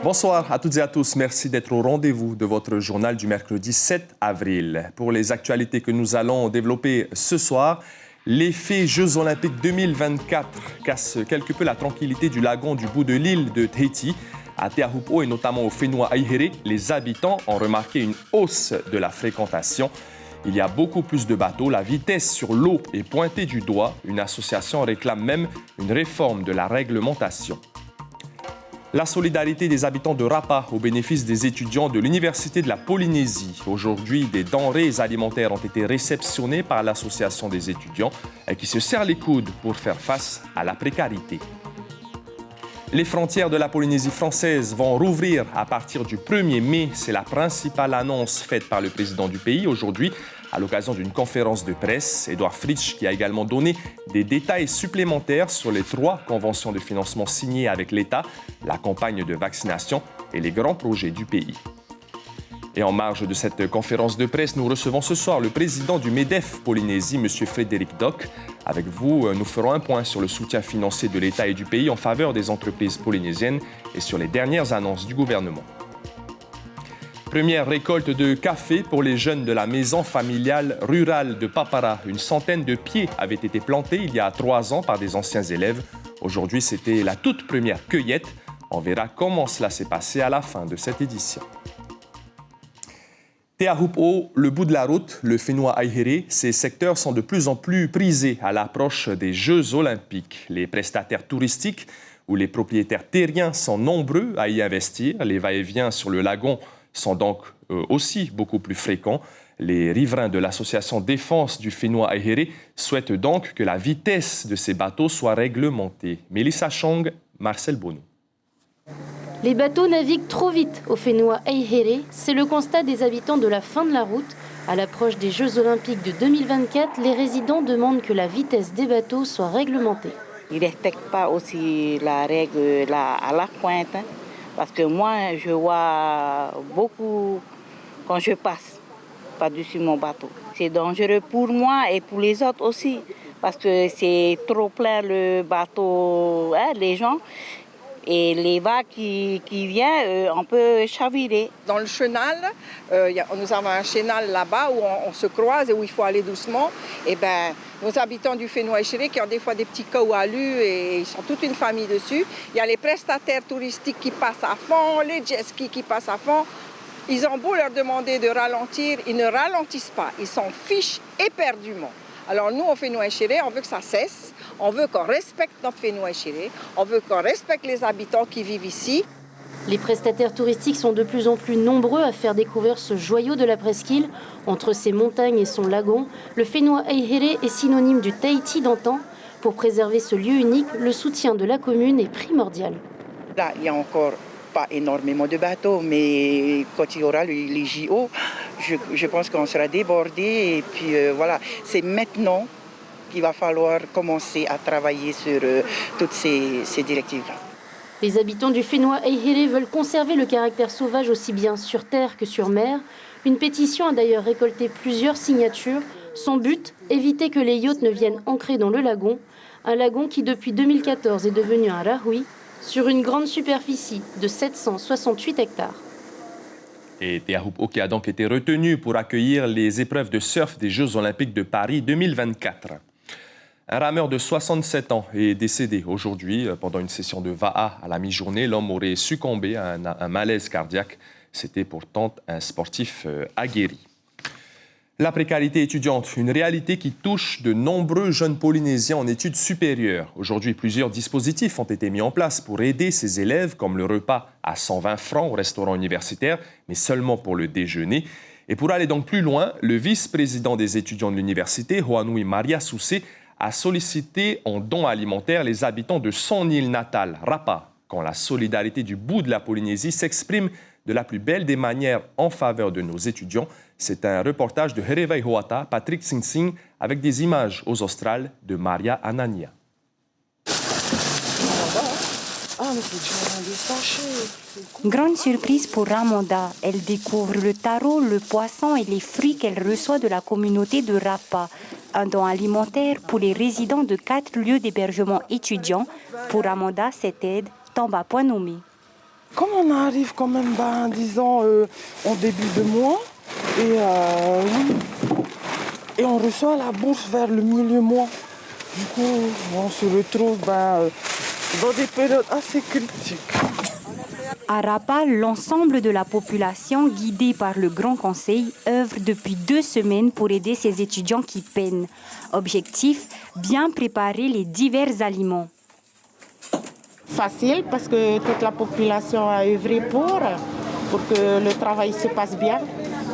Bonsoir à toutes et à tous. Merci d'être au rendez-vous de votre journal du mercredi 7 avril. Pour les actualités que nous allons développer ce soir, l'effet Jeux Olympiques 2024 casse quelque peu la tranquillité du lagon du bout de l'île de Tahiti. À Te Ahupu'o et notamment au Whenua-Aihere, les habitants ont remarqué une hausse de la fréquentation. Il y a beaucoup plus de bateaux, la vitesse sur l'eau est pointée du doigt. Une association réclame même une réforme de la réglementation. La solidarité des habitants de Rapa au bénéfice des étudiants de l'Université de la Polynésie. Aujourd'hui, des denrées alimentaires ont été réceptionnées par l'association des étudiants qui se serrent les coudes pour faire face à la précarité. Les frontières de la Polynésie française vont rouvrir à partir du 1er mai. C'est la principale annonce faite par le président du pays aujourd'hui à l'occasion d'une conférence de presse. Édouard Fritsch qui a également donné des détails supplémentaires sur les 3 conventions de financement signées avec l'État, la campagne de vaccination et les grands projets du pays. Et en marge de cette conférence de presse, nous recevons ce soir le président du MEDEF Polynésie, M. Frédéric Doc. Avec vous, nous ferons un point sur le soutien financier de l'État et du pays en faveur des entreprises polynésiennes et sur les dernières annonces du gouvernement. Première récolte de café pour les jeunes de la maison familiale rurale de Papara. Une centaine de pieds avaient été plantés il y a 3 ans par des anciens élèves. Aujourd'hui, c'était la toute première cueillette. On verra comment cela s'est passé à la fin de cette édition. Te Ahupu'o, le bout de la route, le Whenua-Aihere, ces secteurs sont de plus en plus prisés à l'approche des Jeux Olympiques. Les prestataires touristiques ou les propriétaires terriens sont nombreux à y investir. Les va-et-vient sur le lagon sont donc aussi beaucoup plus fréquents. Les riverains de l'association Défense du Whenua-Aihere souhaitent donc que la vitesse de ces bateaux soit réglementée. Mélissa Chong, Marcel Bono. Les bateaux naviguent trop vite au Whenua-Aihere. C'est le constat des habitants de la fin de la route. À l'approche des Jeux Olympiques de 2024, les résidents demandent que la vitesse des bateaux soit réglementée. Ils ne respectent pas aussi la règle à la pointe. Parce que moi, je vois beaucoup quand je passe par-dessus mon bateau. C'est dangereux pour moi et pour les autres aussi. Parce que c'est trop plein le bateau, les gens. Et les vagues qui viennent, on peut chavirer. Dans le chenal, nous avons un chenal là-bas où on se croise et où il faut aller doucement. Et ben, nos habitants du Whenua-Aihere qui ont des fois des petits kaualus et ils sont toute une famille dessus. Il y a les prestataires touristiques qui passent à fond, les jet skis qui passent à fond. Ils ont beau leur demander de ralentir, ils ne ralentissent pas. Ils s'en fichent éperdument. Alors nous, au Whenua-Aihere, on veut que ça cesse. On veut qu'on respecte notre Whenua-Aihere. On veut qu'on respecte les habitants qui vivent ici. Les prestataires touristiques sont de plus en plus nombreux à faire découvrir ce joyau de la presqu'île. Entre ses montagnes et son lagon, le Whenua-Aihere est synonyme du Tahiti d'antan. Pour préserver ce lieu unique, le soutien de la commune est primordial. Là, il y a encore pas énormément de bateaux, mais quand il y aura les JO, je pense qu'on sera débordé. Et puis voilà, c'est maintenant qu'il va falloir commencer à travailler sur toutes ces directives-là. Les habitants du Whenua-Aihere veulent conserver le caractère sauvage aussi bien sur terre que sur mer. Une pétition a d'ailleurs récolté plusieurs signatures. Son but, éviter que les yachts ne viennent ancrer dans le lagon. Un lagon qui depuis 2014 est devenu un rahui sur une grande superficie de 768 hectares. Et Te Ahupu'o qui a donc été retenu pour accueillir les épreuves de surf des Jeux Olympiques de Paris 2024. Un rameur de 67 ans est décédé aujourd'hui pendant une session de Va'a à la mi-journée. L'homme aurait succombé à un malaise cardiaque. C'était pourtant un sportif aguerri. La précarité étudiante, une réalité qui touche de nombreux jeunes Polynésiens en études supérieures. Aujourd'hui, plusieurs dispositifs ont été mis en place pour aider ces élèves, comme le repas à 120 francs au restaurant universitaire, mais seulement pour le déjeuner. Et pour aller donc plus loin, le vice-président des étudiants de l'université, Hoanui Maria Soussé, a sollicité en dons alimentaires les habitants de son île natale, Rapa, quand la solidarité du bout de la Polynésie s'exprime de la plus belle des manières en faveur de nos étudiants. C'est un reportage de Herevei Hoata, Patrick Sing Sing, avec des images aux Australes de Maria Anania. Grande surprise pour Ramonda. Elle découvre le taro, le poisson et les fruits qu'elle reçoit de la communauté de Rapa. Un don alimentaire pour les résidents de 4 lieux d'hébergement étudiants. Pour Ramonda, cette aide tombe à point nommé. Comme on arrive quand même, disons, en début de mois, et on reçoit la bourse vers le milieu mois. Du coup, on se retrouve dans des périodes assez critiques. À Rapa, l'ensemble de la population, guidée par le Grand Conseil, œuvre depuis 2 semaines pour aider ces étudiants qui peinent. Objectif, bien préparer les divers aliments. Facile parce que toute la population a œuvré pour que le travail se passe bien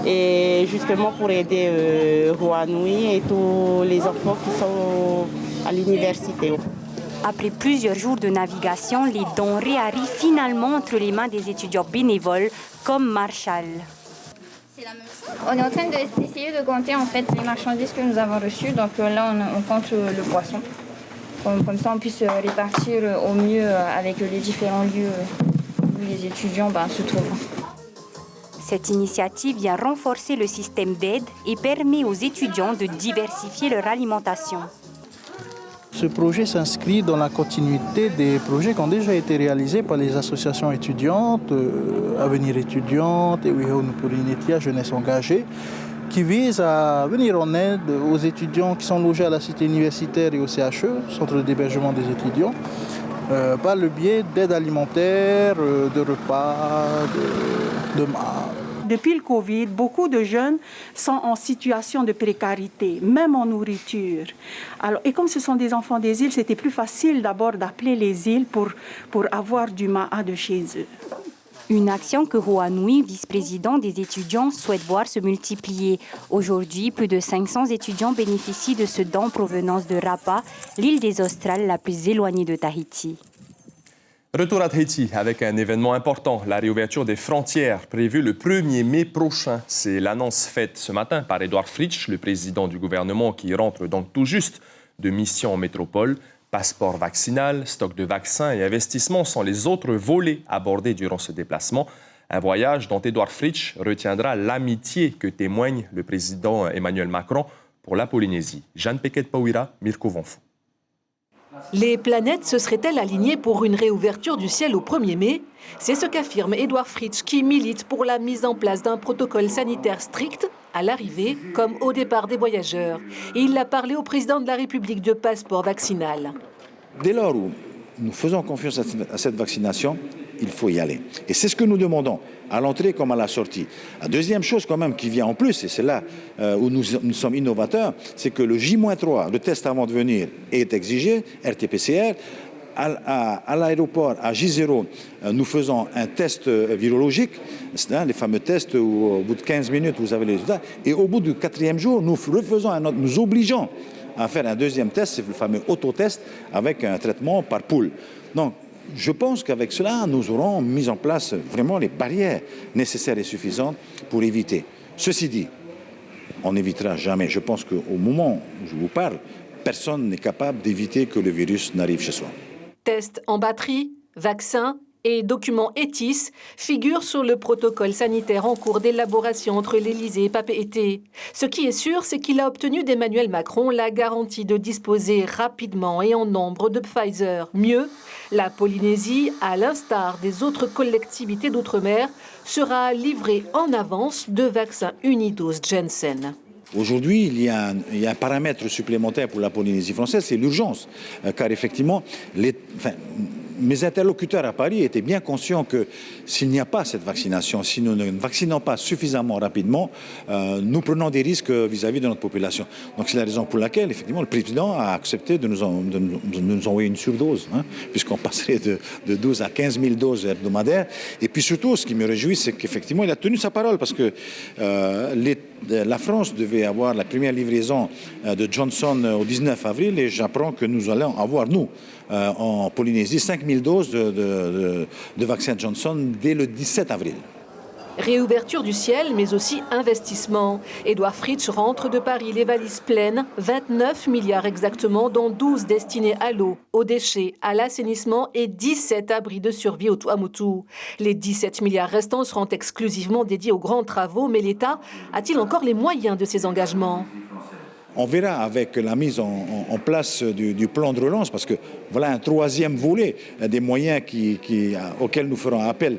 et justement pour aider Rouanoui et tous les enfants qui sont à l'université. Après plusieurs jours de navigation, les denrées arrivent finalement entre les mains des étudiants bénévoles comme Marshall. C'est la même chose. On est en train d'essayer de compter en fait les marchandises que nous avons reçues. Donc là, on compte le poisson. Comme ça, on puisse répartir au mieux avec les différents lieux où les étudiants se trouvent. Cette initiative vient renforcer le système d'aide et permet aux étudiants de diversifier leur alimentation. Ce projet s'inscrit dans la continuité des projets qui ont déjà été réalisés par les associations étudiantes, Avenir étudiante et Wihonupurinitiya, Jeunesse engagée, qui visent à venir en aide aux étudiants qui sont logés à la cité universitaire et au CHE, Centre d'hébergement des étudiants, par le biais d'aide alimentaire, de repas, de Depuis le Covid, beaucoup de jeunes sont en situation de précarité, même en nourriture. Alors, et comme ce sont des enfants des îles, c'était plus facile d'abord d'appeler les îles pour avoir du ma'a de chez eux. Une action que Rouanoui, vice-président des étudiants, souhaite voir se multiplier. Aujourd'hui, plus de 500 étudiants bénéficient de ce don en provenance de Rapa, l'île des Australes la plus éloignée de Tahiti. Retour à Tahiti avec un événement important, la réouverture des frontières prévue le 1er mai prochain. C'est l'annonce faite ce matin par Édouard Fritsch, le président du gouvernement qui rentre donc tout juste de mission en métropole. Passeport vaccinal, stock de vaccins et investissements sont les autres volets abordés durant ce déplacement. Un voyage dont Édouard Fritsch retiendra l'amitié que témoigne le président Emmanuel Macron pour la Polynésie. Jeanne Pequet-Pauira, Mirko Vonfou. Les planètes se seraient-elles alignées pour une réouverture du ciel au 1er mai? C'est ce qu'affirme Édouard Fritsch, qui milite pour la mise en place d'un protocole sanitaire strict à l'arrivée comme au départ des voyageurs. Et il a parlé au président de la République de passeport vaccinal. Dès lors où nous faisons confiance à cette vaccination, il faut y aller. Et c'est ce que nous demandons, à l'entrée comme à la sortie. La deuxième chose quand même qui vient en plus, et c'est là où nous sommes innovateurs, c'est que le J-3, le test avant de venir, est exigé, RT-PCR. À l'aéroport, à J0, nous faisons un test virologique, les fameux tests où au bout de 15 minutes, vous avez les résultats. Et au bout du 4e jour, nous refaisons nous obligeons à faire un deuxième test, c'est le fameux autotest, avec un traitement par poule. Donc, je pense qu'avec cela, nous aurons mis en place vraiment les barrières nécessaires et suffisantes pour éviter. Ceci dit, on n'évitera jamais. Je pense qu'au moment où je vous parle, personne n'est capable d'éviter que le virus n'arrive chez soi. Tests en batterie, vaccins et documents ETIS figurent sur le protocole sanitaire en cours d'élaboration entre l'Élysée et Papeete. Ce qui est sûr, c'est qu'il a obtenu d'Emmanuel Macron la garantie de disposer rapidement et en nombre de Pfizer. Mieux, la Polynésie, à l'instar des autres collectivités d'outre-mer, sera livrée en avance de vaccins unidose Janssen. Aujourd'hui, il y a un paramètre supplémentaire pour la Polynésie française, c'est l'urgence. Car effectivement, mes interlocuteurs à Paris étaient bien conscients que s'il n'y a pas cette vaccination, si nous ne vaccinons pas suffisamment rapidement, nous prenons des risques vis-à-vis de notre population. Donc c'est la raison pour laquelle, effectivement, le président a accepté de nous envoyer une surdose, puisqu'on passerait de 12 à 15 000 doses hebdomadaires. Et puis surtout, ce qui me réjouit, c'est qu'effectivement, il a tenu sa parole, parce que la France devait avoir la première livraison de Johnson au 19 avril, et j'apprends que nous allons avoir, nous, en Polynésie, 5 000 doses de vaccin Johnson dès le 17 avril. Réouverture du ciel, mais aussi investissement. Édouard Fritsch rentre de Paris les valises pleines, 29 milliards exactement, dont 12 destinés à l'eau, aux déchets, à l'assainissement et 17 abris de survie au Tuamotu. Les 17 milliards restants seront exclusivement dédiés aux grands travaux, mais l'État a-t-il encore les moyens de ses engagements ? On verra avec la mise en place du plan de relance, parce que voilà un troisième volet des moyens auxquels nous ferons appel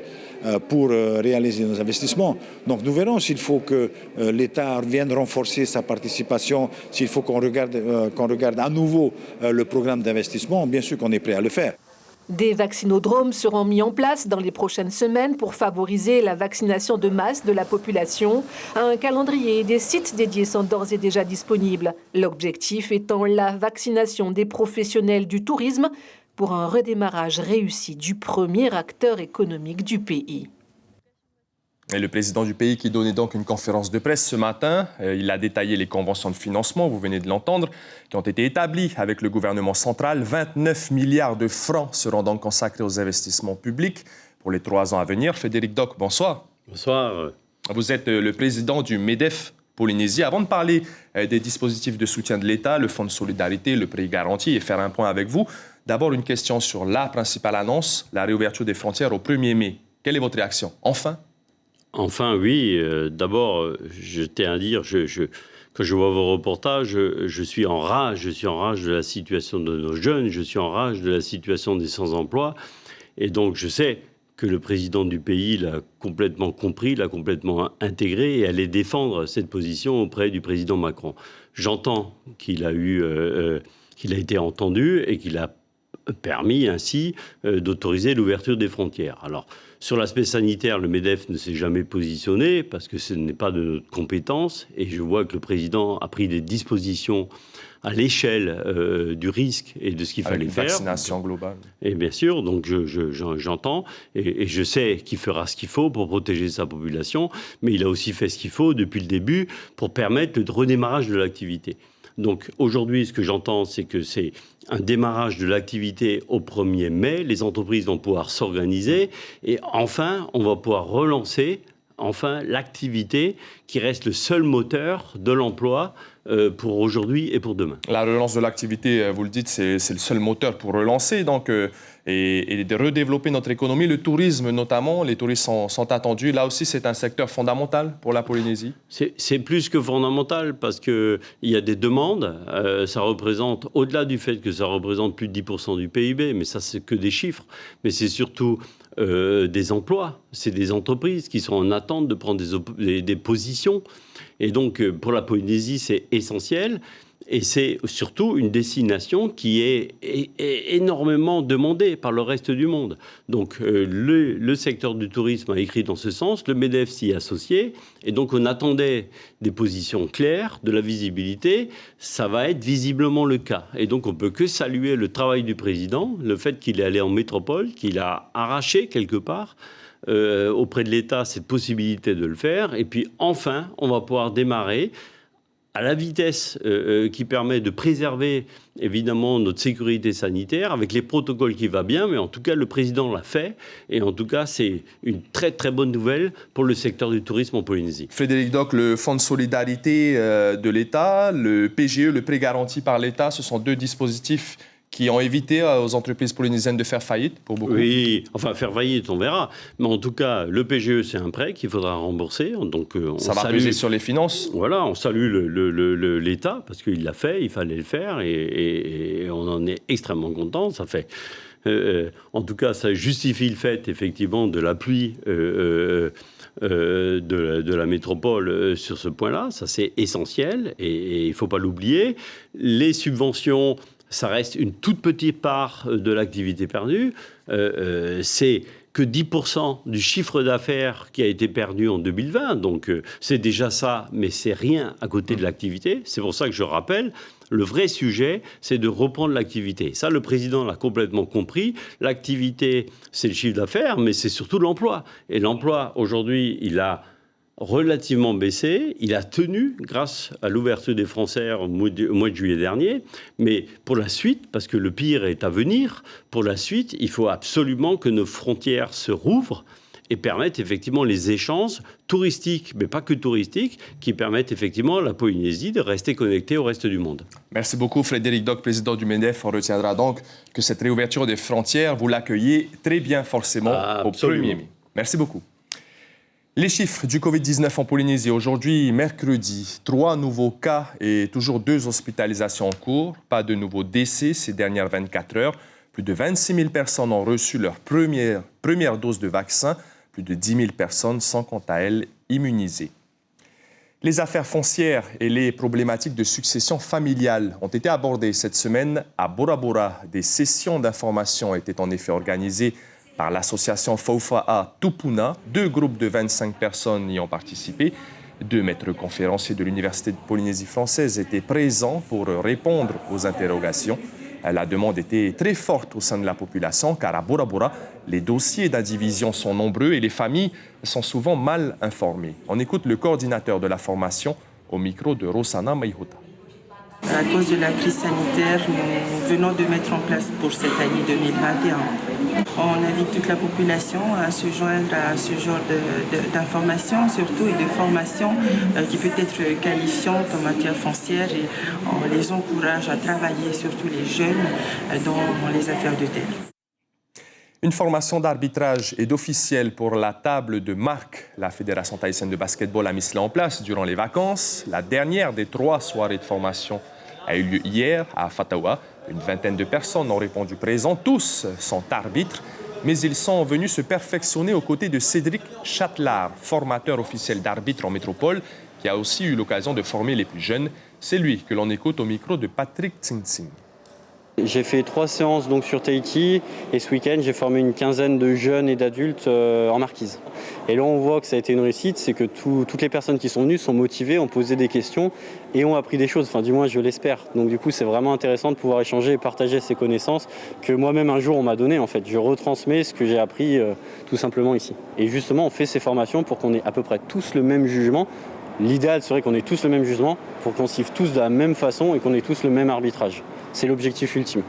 pour réaliser nos investissements. Donc nous verrons s'il faut que l'État vienne renforcer sa participation, s'il faut qu'on regarde à nouveau le programme d'investissement. Bien sûr qu'on est prêt à le faire. Des vaccinodromes seront mis en place dans les prochaines semaines pour favoriser la vaccination de masse de la population. Un calendrier et des sites dédiés sont d'ores et déjà disponibles. L'objectif étant la vaccination des professionnels du tourisme pour un redémarrage réussi du premier acteur économique du pays. Et le président du pays qui donnait donc une conférence de presse ce matin, il a détaillé les conventions de financement, vous venez de l'entendre, qui ont été établies avec le gouvernement central. 29 milliards de francs seront donc consacrés aux investissements publics pour les 3 ans à venir. Frédéric Doc, bonsoir. Bonsoir. Vous êtes le président du MEDEF Polynésie. Avant de parler des dispositifs de soutien de l'État, le fonds de solidarité, le prêt garanti et faire un point avec vous, d'abord une question sur la principale annonce, la réouverture des frontières au 1er mai. Quelle est votre réaction? Enfin? Enfin, oui. D'abord, je tiens à dire, quand je vois vos reportages, je suis en rage. Je suis en rage de la situation de nos jeunes. Je suis en rage de la situation des sans-emploi. Et donc, je sais que le président du pays l'a complètement compris, l'a complètement intégré et allait défendre cette position auprès du président Macron. J'entends qu'il a été entendu et qu'il a permis ainsi d'autoriser l'ouverture des frontières. Alors, sur l'aspect sanitaire, le MEDEF ne s'est jamais positionné parce que ce n'est pas de notre compétence et je vois que le président a pris des dispositions à l'échelle du risque et de ce qu'il fallait faire. Avec une vaccination globale. Et bien sûr, donc j'entends et je sais qu'il fera ce qu'il faut pour protéger sa population, mais il a aussi fait ce qu'il faut depuis le début pour permettre le redémarrage de l'activité. Donc aujourd'hui, ce que j'entends, c'est que c'est un démarrage de l'activité au 1er mai. Les entreprises vont pouvoir s'organiser et enfin, on va pouvoir relancer l'activité qui reste le seul moteur de l'emploi pour aujourd'hui et pour demain. La relance de l'activité, vous le dites, c'est le seul moteur pour relancer donc, et de redévelopper notre économie. Le tourisme notamment, les touristes sont attendus. Là aussi, c'est un secteur fondamental pour la Polynésie. C'est plus que fondamental parce qu'il y a des demandes. Ça représente, au-delà du fait que ça représente plus de 10% du PIB, mais ça, c'est que des chiffres. Mais c'est surtout des emplois. C'est des entreprises qui sont en attente de prendre des positions. Et donc, pour la Polynésie, c'est essentiel. Et c'est surtout une destination qui est énormément demandée par le reste du monde. Donc, le secteur du tourisme a écrit dans ce sens, le MEDEF s'y est associé. Et donc, on attendait des positions claires, de la visibilité. Ça va être visiblement le cas. Et donc, on ne peut que saluer le travail du président, le fait qu'il est allé en métropole, qu'il a arraché quelque part auprès de l'État cette possibilité de le faire. Et puis enfin, on va pouvoir démarrer à la vitesse qui permet de préserver évidemment notre sécurité sanitaire avec les protocoles qui va bien, mais en tout cas le président l'a fait et en tout cas c'est une très très bonne nouvelle pour le secteur du tourisme en Polynésie. Frédéric Doc, le fonds de solidarité de l'État, le PGE, le prêt garanti par l'État, ce sont 2 dispositifs qui ont évité aux entreprises polynésiennes de faire faillite pour beaucoup. Oui, enfin faire faillite, on verra. Mais en tout cas, le PGE, c'est un prêt qu'il faudra rembourser. Donc, ça va peser sur les finances. Voilà, on salue l'État parce qu'il l'a fait, il fallait le faire et on en est extrêmement content. Ça fait... en tout cas, ça justifie le fait, effectivement, de l'appui de la métropole sur ce point-là. Ça, c'est essentiel et il ne faut pas l'oublier. Les subventions... Ça reste une toute petite part de l'activité perdue. C'est que 10% du chiffre d'affaires qui a été perdu en 2020. Donc, c'est déjà ça, mais c'est rien à côté de l'activité. C'est pour ça que je rappelle, le vrai sujet, c'est de reprendre l'activité. Ça, le président l'a complètement compris. L'activité, c'est le chiffre d'affaires, mais c'est surtout l'emploi. Et l'emploi, aujourd'hui, il a relativement baissé. Il a tenu grâce à l'ouverture des frontières au mois de juillet dernier. Mais pour la suite, parce que le pire est à venir, pour la suite, il faut absolument que nos frontières se rouvrent et permettent effectivement les échanges touristiques, mais pas que touristiques, qui permettent effectivement à la Polynésie de rester connectée au reste du monde. Merci beaucoup Frédéric Doc, président du MEDEF. On retiendra donc que cette réouverture des frontières, vous l'accueillez très bien forcément au 1er mai. Merci beaucoup. Les chiffres du Covid-19 en Polynésie. Aujourd'hui, mercredi, 3 nouveaux cas et toujours 2 hospitalisations en cours. Pas de nouveaux décès ces dernières 24 heures. Plus de 26 000 personnes ont reçu leur première dose de vaccin. Plus de 10 000 personnes sont quant à elles immunisées. Les affaires foncières et les problématiques de succession familiale ont été abordées cette semaine à Bora Bora. Des sessions d'information étaient en effet organisées par l'association Faufa'a Tupuna. 2 groupes de 25 personnes y ont participé. 2 maîtres conférenciers de l'Université de Polynésie française étaient présents pour répondre aux interrogations. La demande était très forte au sein de la population car à Bora Bora, les dossiers d'indivision sont nombreux et les familles sont souvent mal informées. On écoute le coordinateur de la formation au micro de Rosana Maihuta. À cause de la crise sanitaire, nous venons de mettre en place pour cette année 2021. On invite toute la population à se joindre à ce genre d'informations, surtout et de formations qui peut être qualifiante en matière foncière et on les encourage à travailler, surtout les jeunes, dans les affaires de terre. Une formation d'arbitrage et d'officiel pour la table de marque. La Fédération thaïsienne de basketball a mis cela en place durant les vacances. La dernière des 3 soirées de formation a eu lieu hier à Fatawa. Une vingtaine de personnes ont répondu présents. Tous sont arbitres, mais ils sont venus se perfectionner aux côtés de Cédric Châtelard, formateur officiel d'arbitre en métropole, qui a aussi eu l'occasion de former les plus jeunes. C'est lui que l'on écoute au micro de Patrick Tsing. J'ai fait 3 séances donc sur Tahiti et ce week-end j'ai formé une quinzaine de jeunes et d'adultes en marquise. Et là on voit que ça a été une réussite, c'est que toutes les personnes qui sont venues sont motivées, ont posé des questions et ont appris des choses, enfin du moins je l'espère. Donc du coup c'est vraiment intéressant de pouvoir échanger et partager ces connaissances que moi-même un jour on m'a donné en fait. Je retransmets ce que j'ai appris tout simplement ici. Et justement on fait ces formations pour qu'on ait à peu près tous le même jugement. L'idéal serait qu'on ait tous le même jugement pour qu'on siffle tous de la même façon et qu'on ait tous le même arbitrage. C'est l'objectif ultime.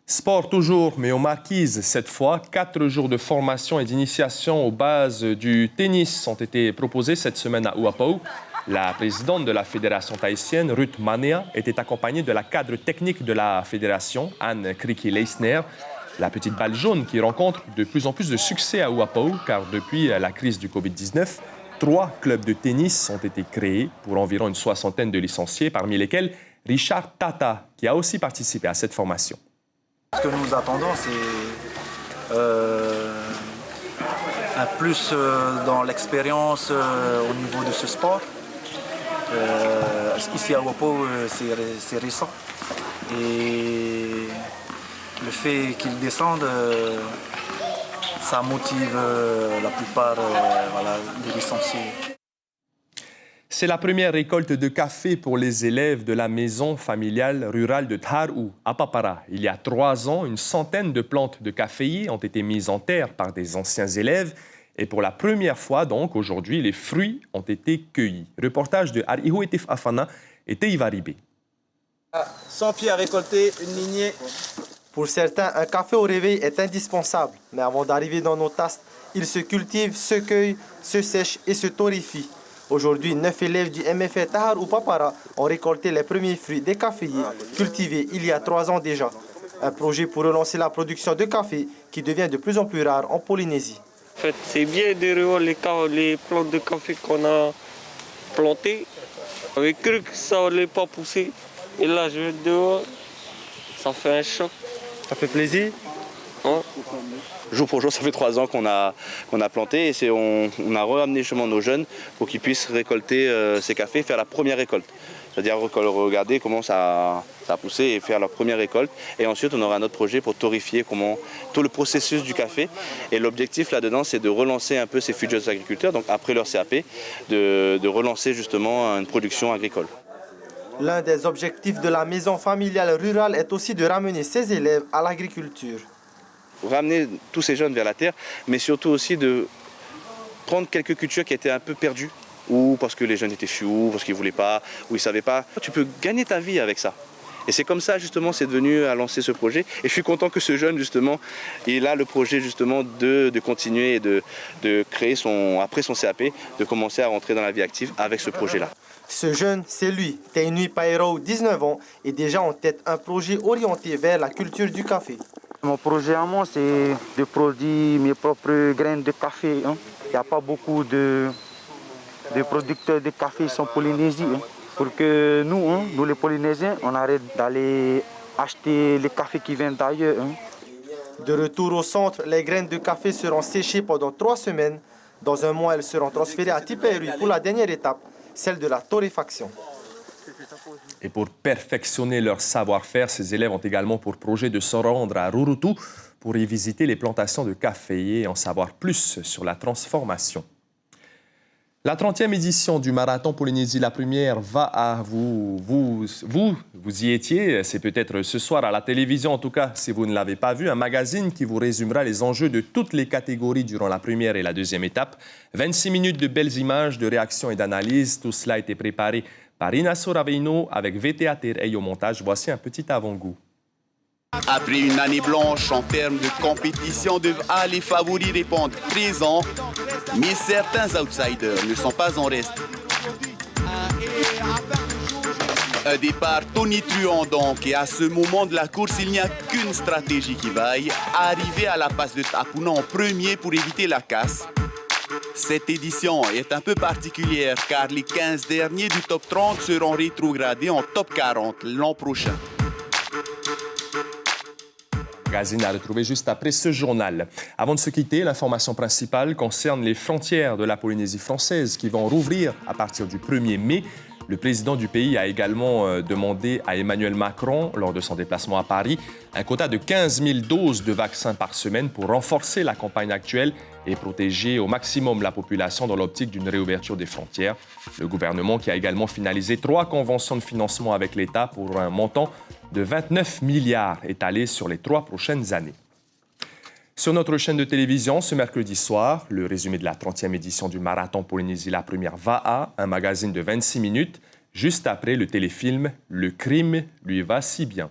Sport toujours, mais aux marquises cette fois. 4 jours de formation et d'initiation aux bases du tennis ont été proposés cette semaine à Uapau. La présidente de la Fédération thaïsienne, Ruth Manea, était accompagnée de la cadre technique de la Fédération, Anne Kriki-Leisner. La petite balle jaune qui rencontre de plus en plus de succès à Uapau, car depuis la crise du Covid-19, 3 clubs de tennis ont été créés pour environ une 60aine de licenciés, parmi lesquels Richard Tata, qui a aussi participé à cette formation. Ce que nous attendons, c'est un plus dans l'expérience au niveau de ce sport. Ici à Uapau, c'est récent. Et le fait qu'ils descendent, ça motive la plupart des licenciés. C'est la première récolte de café pour les élèves de la maison familiale rurale de Tharou, à Papara. Il y a 3 ans, une centaine de plantes de caféiers ont été mises en terre par des anciens élèves. Et pour la première fois, donc, aujourd'hui, les fruits ont été cueillis. Reportage de Arihuetif Afana et Teivaribé. 100 pieds à récolter, une lignée. Pour certains, un café au réveil est indispensable. Mais avant d'arriver dans nos tasses, il se cultive, se cueille, se sèche et se torréfie. Aujourd'hui, 9 élèves du MFA Tahar ou Papara ont récolté les premiers fruits des caféiers cultivés il y a 3 ans déjà. Un projet pour relancer la production de café qui devient de plus en plus rare en Polynésie. En fait, c'est bien de revoir les plantes de café qu'on a plantées. Avec cru que ça n'allait pas pousser. Et là, je vais dehors, ça fait un choc. Ça fait plaisir? Hein? Jour pour jour, ça fait 3 ans qu'on a planté et on a ramené justement nos jeunes pour qu'ils puissent récolter ces cafés, faire la première récolte. C'est-à-dire regarder comment ça a poussé et faire leur première récolte. Et ensuite, on aura un autre projet pour torréfier tout le processus du café. Et l'objectif là-dedans, c'est de relancer un peu ces futurs agriculteurs, donc après leur CAP, de relancer justement une production agricole. L'un des objectifs de la maison familiale rurale est aussi de ramener ses élèves à l'agriculture. Ramener tous ces jeunes vers la terre, mais surtout aussi de prendre quelques cultures qui étaient un peu perdues, ou parce que les jeunes étaient fous, parce qu'ils ne voulaient pas, ou ils ne savaient pas. Tu peux gagner ta vie avec ça. Et c'est comme ça, justement, c'est devenu à lancer ce projet. Et je suis content que ce jeune, justement, il a le projet, justement, de continuer et de créer après son CAP, de commencer à rentrer dans la vie active avec ce projet-là. Ce jeune, c'est lui, Tainui Pairo, 19 ans, est déjà en tête un projet orienté vers la culture du café. Mon projet à moi, c'est de produire mes propres graines de café. n'y a pas beaucoup de producteurs de café en Polynésie. Pour que nous les Polynésiens, on arrête d'aller acheter les cafés qui viennent d'ailleurs. De retour au centre, les graines de café seront séchées pendant 3 semaines. Dans un mois, elles seront transférées à Tiperu pour la dernière étape, celle de la torréfaction. Et pour perfectionner leur savoir-faire, ces élèves ont également pour projet de se rendre à Rurutu pour y visiter les plantations de café et en savoir plus sur la transformation. La 30e édition du Marathon Polynésie la première va à vous y étiez, c'est peut-être ce soir à la télévision, en tout cas si vous ne l'avez pas vu, un magazine qui vous résumera les enjeux de toutes les catégories durant la première et la deuxième étape. 26 minutes de belles images, de réactions et d'analyses, tout cela a été préparé par Inasso Raveino avec VTA Terre au montage. Voici un petit avant-goût. Après une année blanche en termes de compétition, les favoris répondent présents, mais certains outsiders ne sont pas en reste. Un départ tonitruant donc, et à ce moment de la course, il n'y a qu'une stratégie qui vaille, arriver à la passe de Tapuna en premier pour éviter la casse. Cette édition est un peu particulière car les 15 derniers du top 30 seront rétrogradés en top 40 l'an prochain. Magazine à retrouver juste après ce journal. Avant de se quitter, l'information principale concerne les frontières de la Polynésie française qui vont rouvrir à partir du 1er mai. Le président du pays a également demandé à Emmanuel Macron, lors de son déplacement à Paris, un quota de 15 000 doses de vaccins par semaine pour renforcer la campagne actuelle et protéger au maximum la population dans l'optique d'une réouverture des frontières. Le gouvernement qui a également finalisé 3 conventions de financement avec l'État pour un montant de 29 milliards étalés sur les 3 prochaines années. Sur notre chaîne de télévision, ce mercredi soir, le résumé de la 30e édition du Marathon Polynésie la première va à un magazine de 26 minutes, juste après le téléfilm « Le crime lui va si bien ».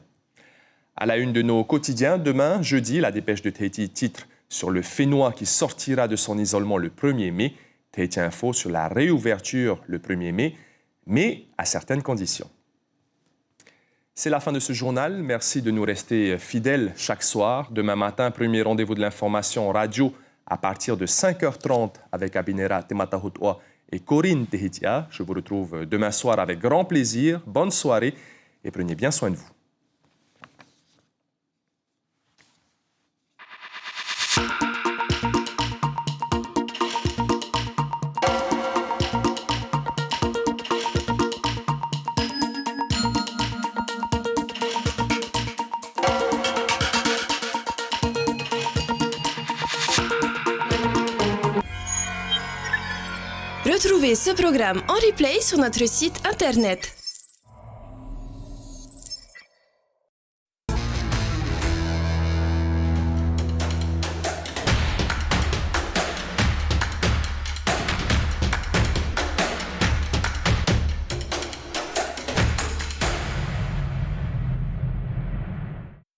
À la une de nos quotidiens, demain, jeudi, la dépêche de Tahiti titre sur le Fénois qui sortira de son isolement le 1er mai. Tahiti Info sur la réouverture le 1er mai, mais à certaines conditions. C'est la fin de ce journal. Merci de nous rester fidèles chaque soir. Demain matin, premier rendez-vous de l'information radio à partir de 5h30 avec Abinera Tematahutwa et Corinne Tehitia. Je vous retrouve demain soir avec grand plaisir. Bonne soirée et prenez bien soin de vous. Retrouvez ce programme en replay sur notre site internet.